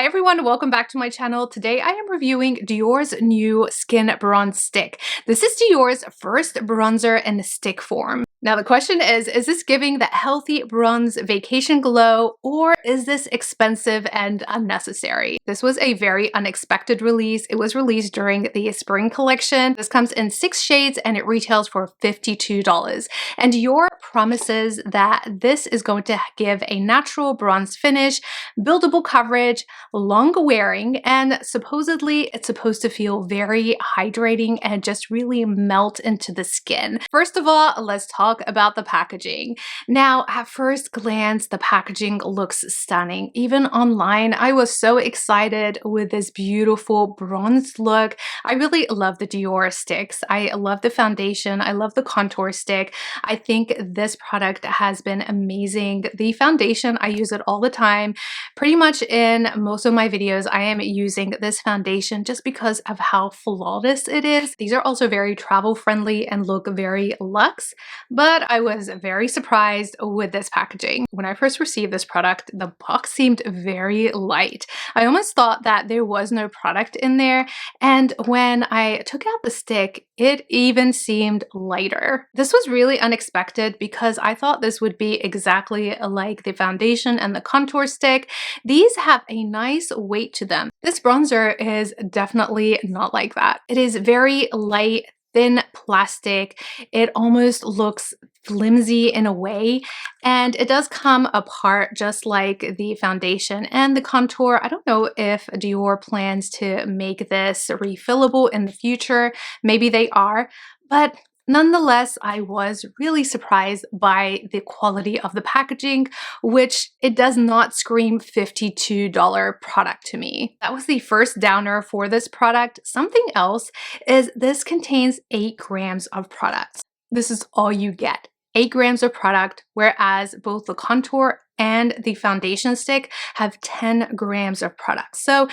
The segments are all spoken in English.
Hi everyone, welcome back to my channel. Today I am reviewing Dior's new Skin Bronze Stick. This is Dior's first bronzer in stick form. Now the question is this giving that healthy bronze vacation glow, or is this expensive and unnecessary? This was a very unexpected release. It was released during the spring collection. This comes in 6 shades and it retails for $52. And Dior promises that this is going to give a natural bronze finish, buildable coverage, long wearing, and supposedly it's supposed to feel very hydrating and just really melt into the skin. First of all, let's talk about the packaging. Now, at first glance, the packaging looks stunning. Even online, I was so excited with this beautiful bronze look. I really love the Dior sticks. I love the foundation. I love the contour stick. I think this product has been amazing. The foundation, I use it all the time. Pretty much in most of my videos, I am using this foundation just because of how flawless it is. These are also very travel friendly and look very luxe, but I was very surprised with this packaging. When I first received this product, the box seemed very light. I almost thought that there was no product in there, and when I took out the stick, it even seemed lighter. This was really unexpected because I thought this would be exactly like the foundation and the contour stick. These have a nice weight to them. This bronzer is definitely not like that. It is very light, thin plastic. It almost looks flimsy in a way, and it does come apart just like the foundation and the contour. I don't know if Dior plans to make this refillable in the future. Maybe they are, but nonetheless, I was really surprised by the quality of the packaging, which it does not scream $52 product to me. That was the first downer for this product. Something else is this contains 8 grams of product. This is all you get. 8 grams of product, whereas both the contour and the foundation stick have 10 grams of product. So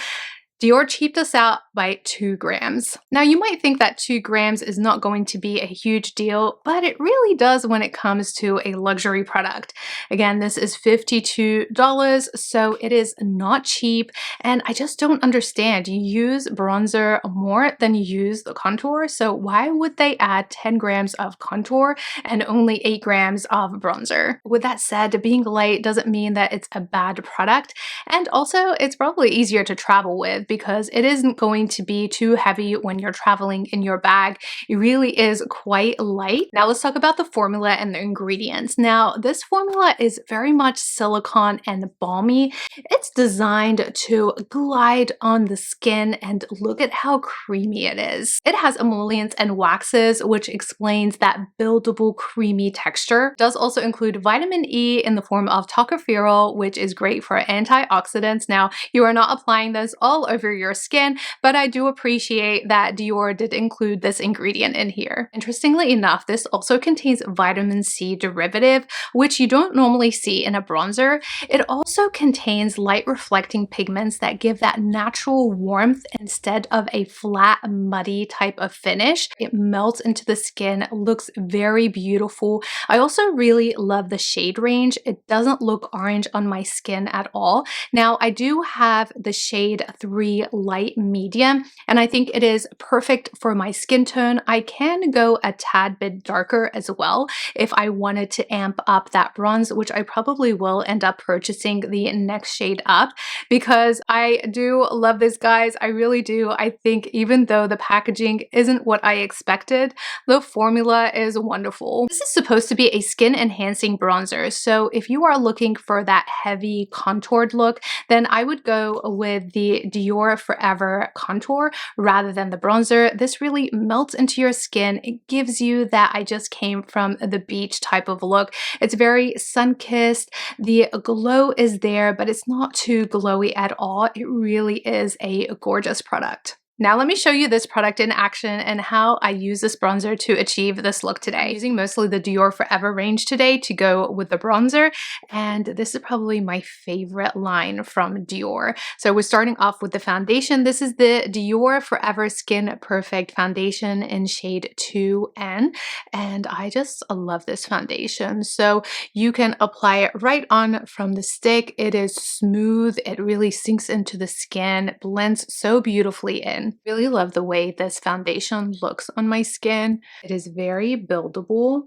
Dior cheaped us out by 2 grams. Now you might think that 2 grams is not going to be a huge deal, but it really does when it comes to a luxury product. Again, this is $52, so it is not cheap, and I just don't understand. You use bronzer more than you use the contour, so why would they add 10 grams of contour and only 8 grams of bronzer? With that said, being light doesn't mean that it's a bad product, and also it's probably easier to travel with, because it isn't going to be too heavy when you're traveling in your bag. It really is quite light. Now let's talk about the formula and the ingredients. Now this formula is very much silicone and balmy. It's designed to glide on the skin, and look at how creamy it is. It has emollients and waxes, which explains that buildable creamy texture. It does also include vitamin E in the form of tocopherol, which is great for antioxidants. Now you are not applying this all over your skin, but I do appreciate that Dior did include this ingredient in here. Interestingly enough, this also contains vitamin C derivative, which you don't normally see in a bronzer. It also contains light reflecting pigments that give that natural warmth instead of a flat, muddy type of finish. It melts into the skin, looks very beautiful. I also really love the shade range. It doesn't look orange on my skin at all. Now I do have the shade 3 light medium, and I think it is perfect for my skin tone. I can go a tad bit darker as well if I wanted to amp up that bronze, which I probably will end up purchasing the next shade up, because I do love this, guys. I really do. I think even though the packaging isn't what I expected, the formula is wonderful. This is supposed to be a skin enhancing bronzer, so if you are looking for that heavy contoured look, then I would go with the Dior Forever contour rather than the bronzer. This really melts into your skin. It gives you that I just came from the beach type of look. It's very sun-kissed. The glow is there, but it's not too glowy at all. It really is a gorgeous product. Now let me show you this product in action and how I use this bronzer to achieve this look today. I'm using mostly the Dior Forever range today to go with the bronzer, and this is probably my favorite line from Dior. So we're starting off with the foundation. This is the Dior Forever Skin Perfect Foundation in shade 2N, and I just love this foundation. So you can apply it right on from the stick. It is smooth, it really sinks into the skin, blends so beautifully in. Really love the way this foundation looks on my skin. It is very buildable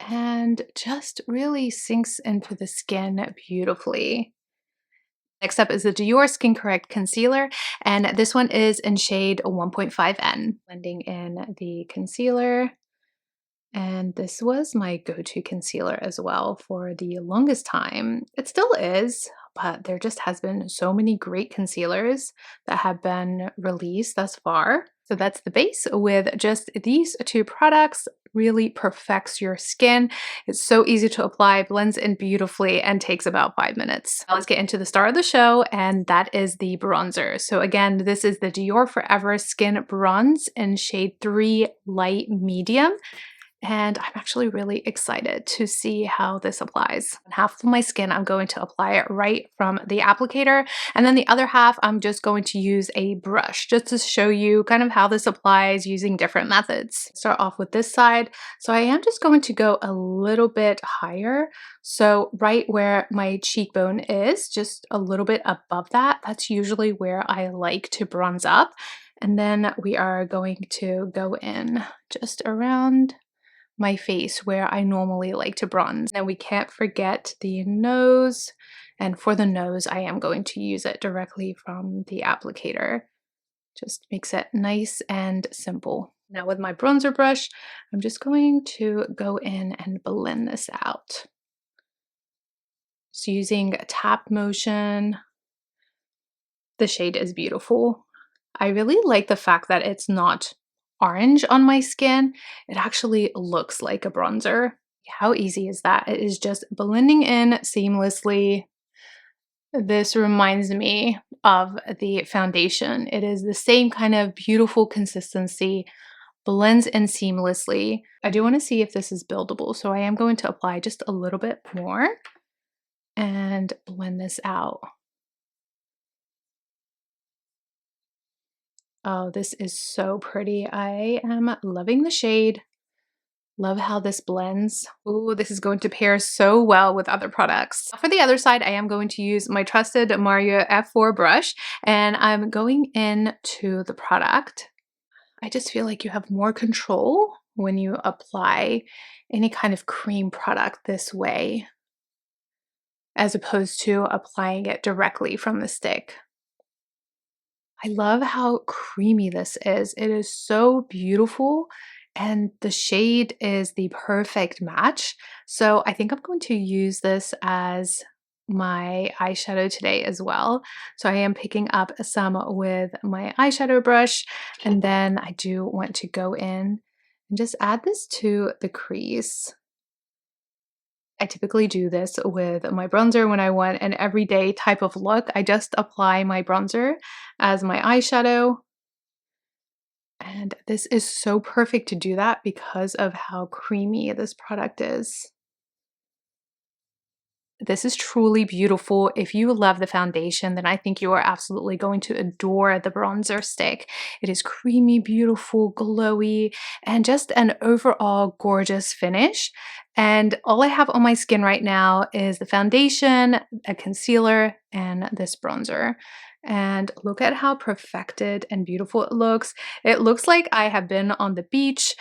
and just really sinks into the skin beautifully. Next up is the Dior Skin Correct Concealer, and this one is in shade 1.5N. Blending in the concealer. And this was my go-to concealer as well for the longest time. It still is, but there just has been so many great concealers that have been released thus far. So that's the base with just these two products. Really perfects your skin. It's so easy to apply, blends in beautifully, and takes about 5 minutes. Now let's get into the star of the show, and that is the bronzer. So again, this is the Dior Forever Skin Bronze in shade 3 Light Medium. And I'm actually really excited to see how this applies. Half of my skin, I'm going to apply it right from the applicator. And then the other half, I'm just going to use a brush just to show you kind of how this applies using different methods. Start off with this side. So I am just going to go a little bit higher. So right where my cheekbone is, just a little bit above that. That's usually where I like to bronze up. And then we are going to go in just around my face where I normally like to bronze. Now we can't forget the nose, and for the nose I am going to use it directly from the applicator. Just makes it nice and simple. Now with my bronzer brush, I'm just going to go in and blend this out. So using a tap motion, the shade is beautiful. I really like the fact that it's not orange on my skin. It actually looks like a bronzer. How easy is that? It is just blending in seamlessly. This reminds me of the foundation. It is the same kind of beautiful consistency, blends in seamlessly. I do want to see if this is buildable, so I am going to apply just a little bit more and blend this out. Oh, this is so pretty. I am loving the shade. Love how this blends. Ooh, this is going to pair so well with other products. For the other side, I am going to use my trusted Mario F4 brush, and I'm going into the product. I just feel like you have more control when you apply any kind of cream product this way, as opposed to applying it directly from the stick. I love how creamy this is. It is so beautiful, and the shade is the perfect match. So I think I'm going to use this as my eyeshadow today as well. So I am picking up some with my eyeshadow brush, and then I do want to go in and just add this to the crease. I typically do this with my bronzer when I want an everyday type of look. I just apply my bronzer as my eyeshadow. And this is so perfect to do that because of how creamy this product is. This is truly beautiful. If you love the foundation, then I think you are absolutely going to adore the bronzer stick. It is creamy, beautiful, glowy, and just an overall gorgeous finish. And all I have on my skin right now is the foundation, a concealer, and this bronzer. And look at how perfected and beautiful it looks. It looks like I have been on the beach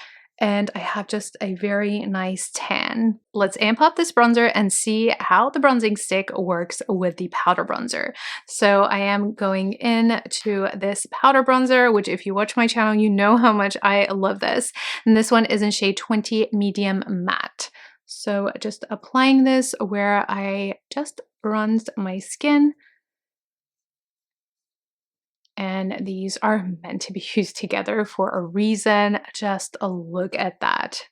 and I have just a very nice tan. Let's amp up this bronzer and see how the bronzing stick works with the powder bronzer. So I am going in to this powder bronzer, which if you watch my channel, you know how much I love this. And this one is in shade 20 Medium Matte. So just applying this where I just bronzed my skin. And these are meant to be used together for a reason. Just a look at that.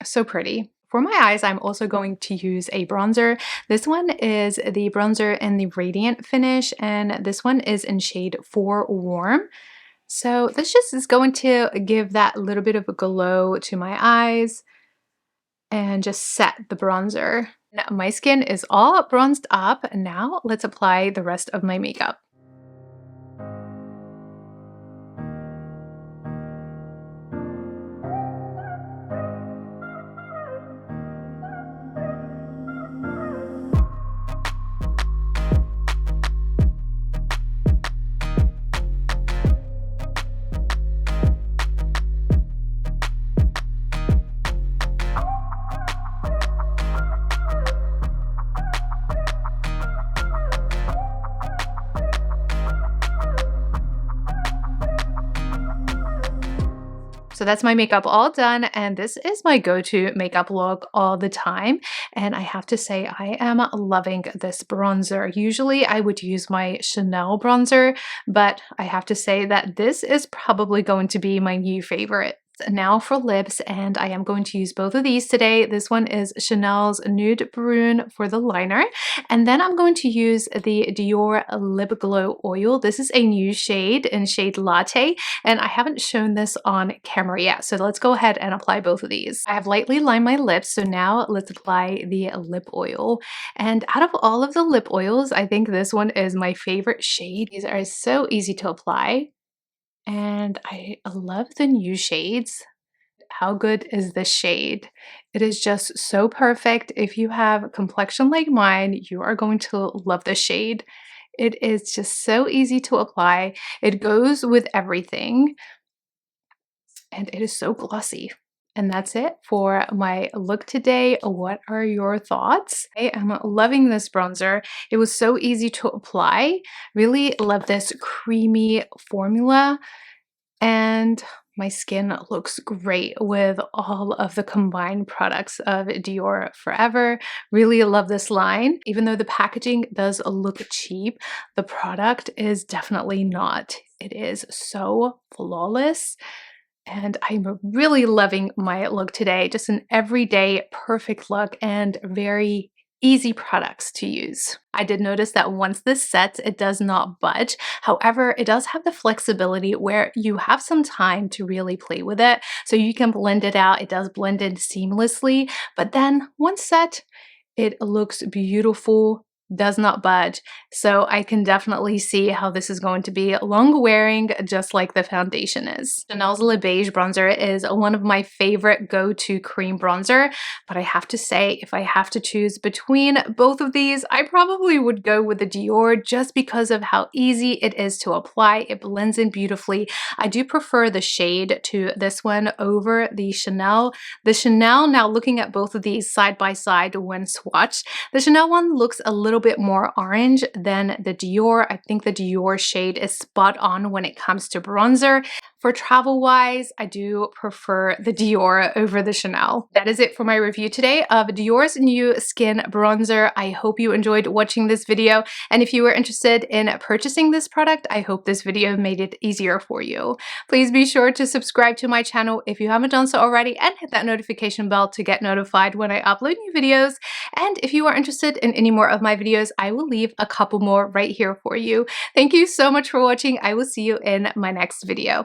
So pretty. For my eyes, I'm also going to use a bronzer. This one is the bronzer in the Radiant finish, and this one is in shade 4 Warm. So this just is going to give that little bit of a glow to my eyes and just set the bronzer. Now, my skin is all bronzed up. Now let's apply the rest of my makeup. So that's my makeup all done, and this is my go-to makeup look all the time. And I have to say, I am loving this bronzer. Usually I would use my Chanel bronzer, but I have to say that this is probably going to be my new favorite. Now for lips, and I am going to use both of these today. This one is Chanel's Nude Brune for the liner, and then I'm going to use the Dior Lip Glow Oil. This is a new shade in shade Latte, and I haven't shown this on camera yet, so let's go ahead and apply both of these. I have lightly lined my lips, so now let's apply the lip oil. And out of all of the lip oils, I think this one is my favorite shade. These are so easy to apply. And I love the new shades. How good is this shade? It is just so perfect. If you have complexion like mine, you are going to love this shade. It is just so easy to apply. It goes with everything, and it is so glossy. And that's it for my look today. What are your thoughts? I am loving this bronzer. It was so easy to apply. Really love this creamy formula. And my skin looks great with all of the combined products of Dior Forever. Really love this line. Even though the packaging does look cheap, the product is definitely not. It is so flawless. And I'm really loving my look today. Just an everyday perfect look and very easy products to use. I did notice that once this sets, it does not budge. However, it does have the flexibility where you have some time to really play with it. So you can blend it out. It does blend in seamlessly, but then once set, it looks beautiful, does not budge. So I can definitely see how this is going to be long wearing, just like the foundation is. Chanel's Le Beige bronzer is one of my favorite go-to cream bronzer, but I have to say, if I have to choose between both of these, I probably would go with the Dior just because of how easy it is to apply. It blends in beautifully. I do prefer the shade to this one over the Chanel. The Chanel, now looking at both of these side by side when swatched, the Chanel one looks a little bit more orange than the Dior. I think the Dior shade is spot on when it comes to bronzer. For travel wise, I do prefer the Dior over the Chanel. That is it for my review today of Dior's new skin bronzer. I hope you enjoyed watching this video, and if you were interested in purchasing this product, I hope this video made it easier for you. Please be sure to subscribe to my channel if you haven't done so already, and hit that notification bell to get notified when I upload new videos. And if you are interested in any more of my videos, I will leave a couple more right here for you. Thank you so much for watching. I will see you in my next video.